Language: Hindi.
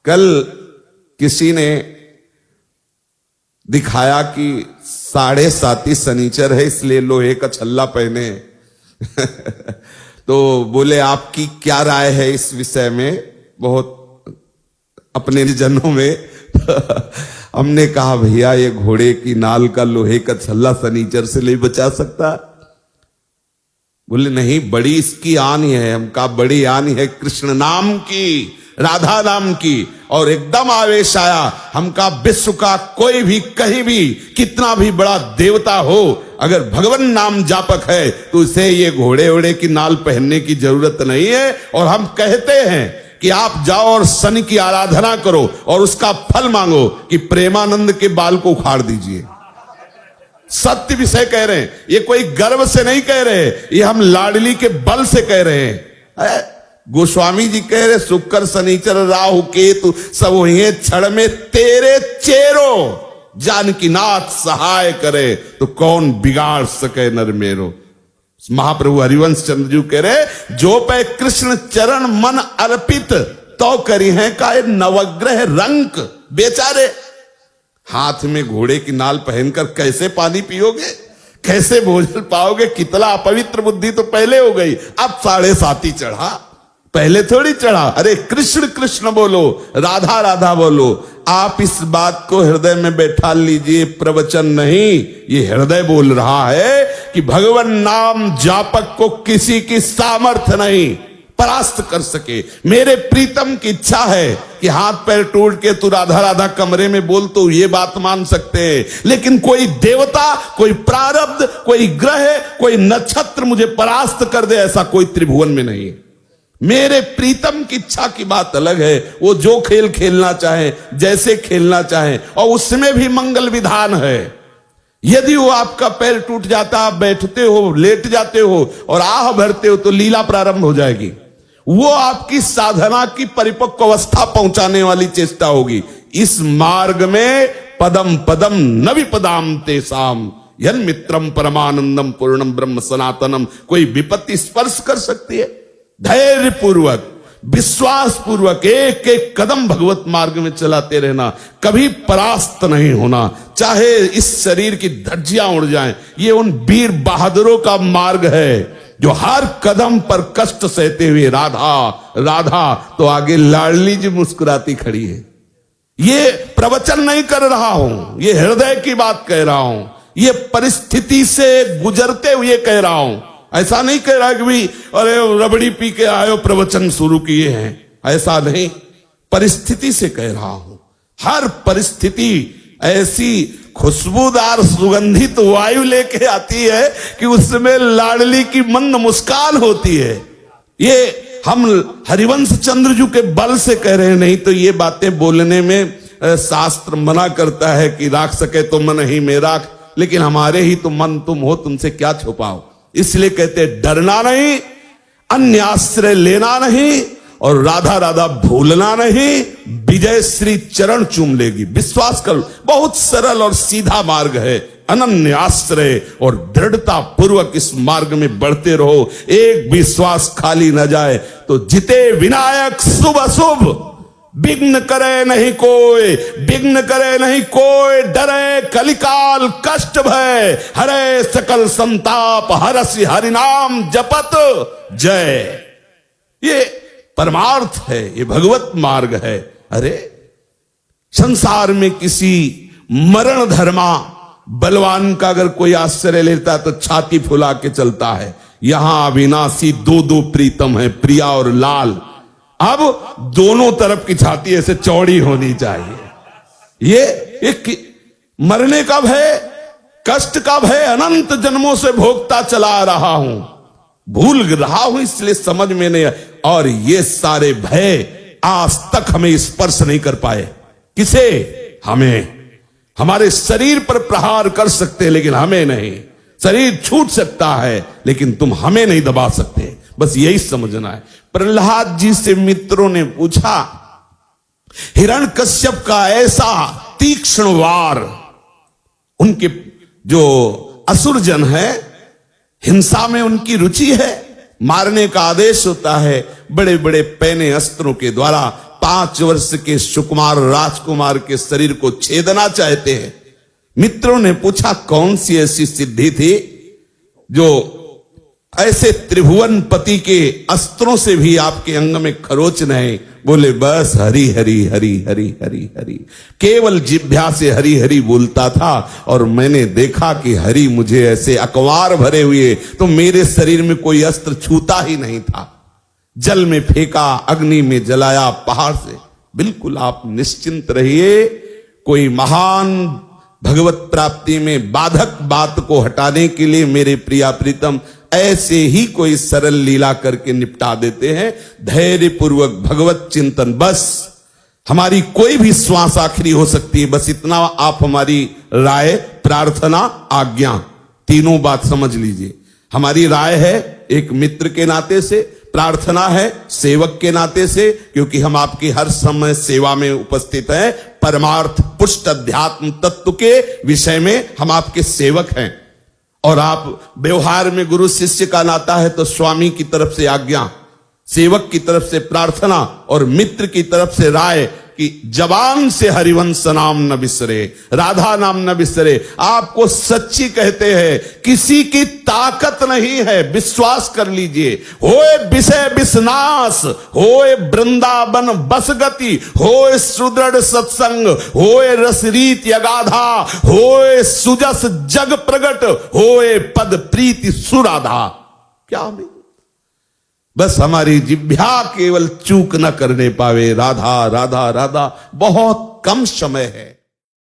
कल किसी ने दिखाया कि 7.5 शनिचर है इसलिए लोहे का छल्ला पहने तो बोले आपकी क्या राय है इस विषय में, बहुत अपने जनों में हमने कहा भैया ये घोड़े की नाल का लोहे का छल्ला शनिचर से नहीं बचा सकता। बोले नहीं, बड़ी इसकी आनी है। हम कहा बड़ी आनी है कृष्ण नाम की, राधा नाम की। और एकदम आवेश आया। हम कहा विश्व का कोई भी कहीं भी कितना भी बड़ा देवता हो, अगर भगवान नाम जापक है तो उसे ये घोड़े ओड़े की नाल पहनने की जरूरत नहीं है। और हम कहते हैं कि आप जाओ और शनि की आराधना करो और उसका फल मांगो कि प्रेमानंद के बाल को उखाड़ दीजिए। सत्य विषय कह रहे हैं, ये कोई गर्व से नहीं कह रहे, ये हम लाडली के बल से कह रहे हैं। गोस्वामी जी कह रहे शुक्र शनिचर राहु केतु सब हुए क्षण में तेरे चेरो, जानकी नाथ सहाय करे तो कौन बिगाड़ सके नर मेरो। महाप्रभु हरिवंश चंद्र जी कह रहे जो पे कृष्ण चरण मन अर्पित तो करी है का नवग्रह रंक। बेचारे हाथ में घोड़े की नाल पहनकर कैसे पानी पियोगे, कैसे भोजन पाओगे, कितना अपवित्र बुद्धि तो पहले हो गई। अब 7.5 चढ़ा, पहले थोड़ी चढ़ा। अरे कृष्ण कृष्ण बोलो, राधा राधा बोलो। आप इस बात को हृदय में बैठा लीजिए, प्रवचन नहीं, ये हृदय बोल रहा है कि भगवान नाम जापक को किसी की सामर्थ्य नहीं परास्त कर सके। मेरे प्रीतम की इच्छा है कि हाथ पैर टूट के तू राधा राधा कमरे में बोल तो ये बात मान सकते हैं, लेकिन कोई देवता, कोई प्रारब्ध, कोई ग्रह, कोई नक्षत्र मुझे परास्त कर दे ऐसा कोई त्रिभुवन में नहीं है। मेरे प्रीतम की इच्छा की बात अलग है, वो जो खेल खेलना चाहे, जैसे खेलना चाहे, और उसमें भी मंगल विधान है। यदि वो आपका पैर टूट जाता, आप बैठते हो, लेट जाते हो और आह भरते हो तो लीला प्रारंभ हो जाएगी। वो आपकी साधना की परिपक्व अवस्था पहुंचाने वाली चेष्टा होगी। इस मार्ग में पदम पदम न विपदाम तेसाम यन मित्रम परमानंदम पूर्णम ब्रह्म सनातनम। कोई विपत्ति स्पर्श कर सकती है? धैर्य पूर्वक, विश्वास पूर्वक एक एक कदम भगवत मार्ग में चलाते रहना, कभी परास्त नहीं होना। चाहे इस शरीर की धज्जियां उड़ जाएं, ये उन वीर बहादुरों का मार्ग है जो हर कदम पर कष्ट सहते हुए राधा राधा तो आगे लाडली जी मुस्कुराती खड़ी है। ये प्रवचन नहीं कर रहा हूं, ये हृदय की बात कह रहा हूं, ये परिस्थिति से गुजरते हुए कह रहा हूं। ऐसा नहीं कह रहा कि भी अरे रबड़ी पी के आयो प्रवचन शुरू किए हैं, ऐसा नहीं, परिस्थिति से कह रहा हूं। हर परिस्थिति ऐसी खुशबूदार सुगंधित वायु लेके आती है कि उसमें लाडली की मंद मुस्कान होती है। ये हम हरिवंश चंद्र जी के बल से कह रहे हैं, नहीं तो ये बातें बोलने में शास्त्र मना करता है कि राख सके तो मन ही में राख, लेकिन हमारे ही तो मन तुम हो, तुमसे क्या छुपाओ। इसलिए कहते डरना नहीं, अन्य आश्रय लेना नहीं और राधा राधा भूलना नहीं। विजय श्री चरण चूम लेगी, विश्वास कर। बहुत सरल और सीधा मार्ग है, अनन्य आश्रय और दृढ़ता पूर्वक इस मार्ग में बढ़ते रहो। एक विश्वास खाली न जाए तो जिते विनायक शुभ अशुभ, विघ्न करे नहीं कोई, विघ्न करे नहीं कोई, डरे कलिकाल कष्ट भय, हरे सकल संताप, हरसि हरिनाम जपत जय। ये परमार्थ है, ये भगवत मार्ग है। अरे संसार में किसी मरण धर्मा बलवान का अगर कोई आश्रय लेता तो छाती फुला के चलता है। यहां अविनाशी दो प्रीतम है, प्रिया और लाल। अब दोनों तरफ की छाती ऐसे चौड़ी होनी चाहिए। ये एक मरने का भय, कष्ट का भय अनंत जन्मों से भोगता चला रहा हूं, भूल रहा हूं, इसलिए समझ में नहीं। और ये सारे भय आज तक हमें स्पर्श नहीं कर पाए। किसे? हमें। हमारे शरीर पर प्रहार कर सकते हैं लेकिन हमें नहीं। शरीर छूट सकता है लेकिन तुम हमें नहीं दबा सकते। बस यही समझना है। प्रहलाद जी से मित्रों ने पूछा, हिरण्यकश्यप का ऐसा तीक्ष्ण वार, उनके जो असुरजन है, हिंसा में उनकी रुचि है, मारने का आदेश होता है, बड़े बड़े पैने अस्त्रों के द्वारा 5 वर्ष के सुकुमार राजकुमार के शरीर को छेदना चाहते हैं। मित्रों ने पूछा कौन सी ऐसी सिद्धि थी जो ऐसे त्रिभुवन पति के अस्त्रों से भी आपके अंग में खरोच नहीं। बोले बस हरि हरि हरि हरि हरि हरि, केवल जिह्वा से हरि हरि बोलता था और मैंने देखा कि हरि मुझे ऐसे अकवार भरे हुए, तो मेरे शरीर में कोई अस्त्र छूता ही नहीं था। जल में फेंका, अग्नि में जलाया, पहाड़ से। बिल्कुल आप निश्चिंत रहिए, कोई महान भगवत प्राप्ति में बाधक बात को हटाने के लिए मेरे प्रिया प्रीतम ऐसे ही कोई सरल लीला करके निपटा देते हैं। धैर्य पूर्वक भगवत चिंतन, बस हमारी कोई भी श्वास आखिरी हो सकती है, बस इतना आप हमारी राय, प्रार्थना, आज्ञा, तीनों बात समझ लीजिए। हमारी राय है एक मित्र के नाते से, प्रार्थना है सेवक के नाते से, क्योंकि हम आपकी हर समय सेवा में उपस्थित हैं। परमार्थ पुष्ट अध्यात्म तत्व के विषय में हम आपके सेवक हैं। और आप व्यवहार में गुरु शिष्य का नाता है तो स्वामी की तरफ से आज्ञा, सेवक की तरफ से प्रार्थना और मित्र की तरफ से राय कि जबान से हरिवंश नाम न बिसरे, राधा नाम न बिसरे। आपको सच्ची कहते हैं, किसी की ताकत नहीं है, विश्वास कर लीजिए। होए विषय विषनाश, होए वृंदावन बस गति, होए सुदृढ़ सत्संग, होए रसरीत यगाधा, होए सुजस जग प्रगट, होए पद प्रीति सुराधा। क्या नहीं, बस हमारी जिह्वा केवल चूक न करने पावे। राधा राधा राधा, बहुत कम समय है।